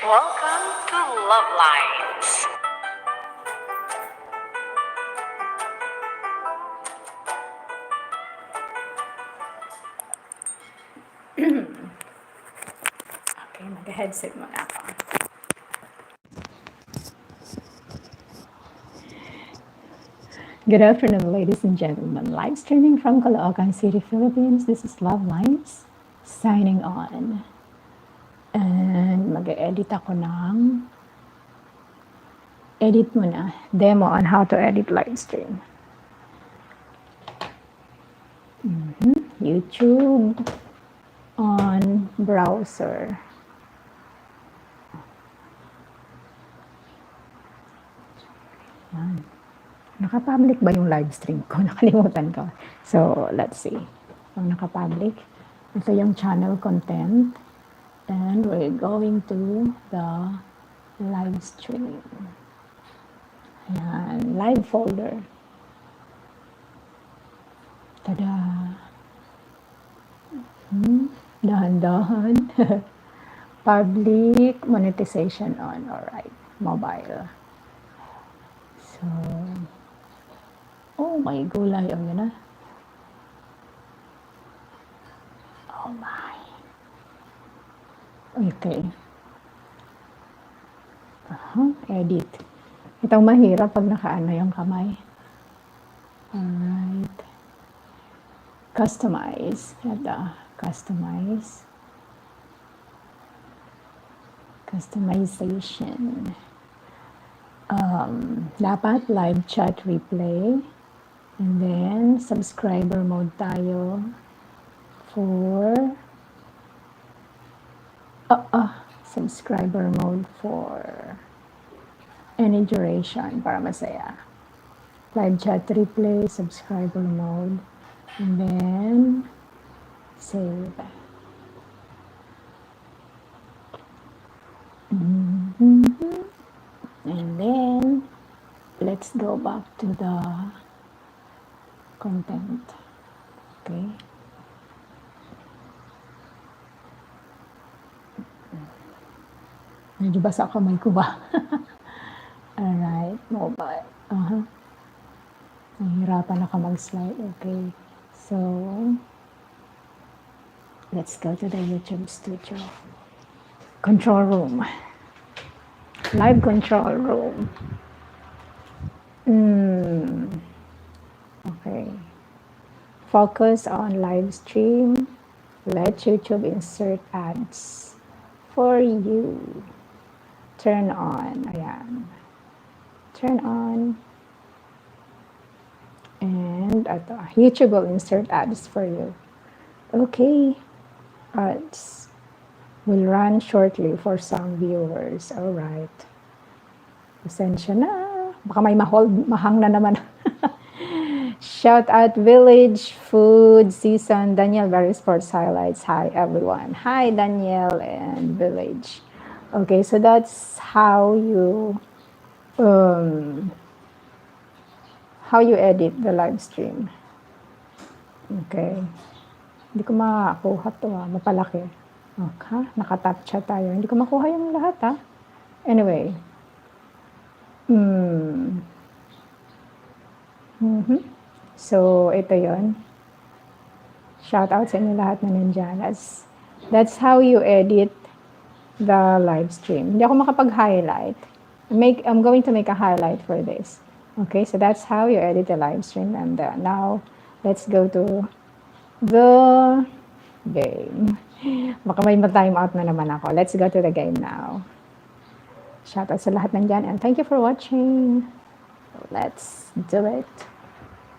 Welcome to Luvlines. Okay, mag-headset muna ako. Good afternoon, ladies and gentlemen. Live streaming from Caloocan City, Philippines. This is Luvlines signing on. And mag-edit ako ng edit muna. Demo on how to edit live stream. YouTube on browser. Yan. Naka-public ba yung live stream ko? Nakalimutan ko. So, let's see. Kung naka-public, ito yung channel content. And we're going to the live stream. Ayan, live folder. Tada! Dahan-dahan. Public monetization on. Alright, mobile. So, oh my gulay. Oh, yun na. Oh my. Okay. Edit. Itong mahirap pag nakaano yung kamay. Alright. Customize. Ito. Customize. Customization. Dapat live chat replay. And then, subscriber mode tayo for subscriber mode for any duration para masaya. Live chat replay, subscriber mode, and then save. And then let's go back to the content. Okay. Medyo basa kamay ko ba? Alright, mobile. Nahihirapan ako mag-slide. Okay. So, let's go to the YouTube studio. Control room. Live control room. Okay. Focus on live stream. Let YouTube insert ads for you. Turn on. Ayan. Turn on. And YouTube will insert ads for you. Okay. Ads will run shortly for some viewers. Alright. Pasensya na. Baka may mahang na naman. Shout out Village Food Season. Daniel, Very Sports Highlights. Hi everyone. Hi Daniel and Village. Okay, so that's how you edit the live stream. Okay. Hindi ko makakuha to mapalaki. Okay, nakatap chat tayo. Hindi ko makuha yung lahat Anyway. So, ito yon. Shout out sa inyo lahat na nandyan. That's how you edit the live stream. Hindi ako makapag-highlight. I'm going to make a highlight for this. Okay, so that's how you edit the live stream. And now, let's go to the game. Baka may ma-time out na naman ako. Let's go to the game now. Shout out sa lahat nandyan. And thank you for watching. Let's do it.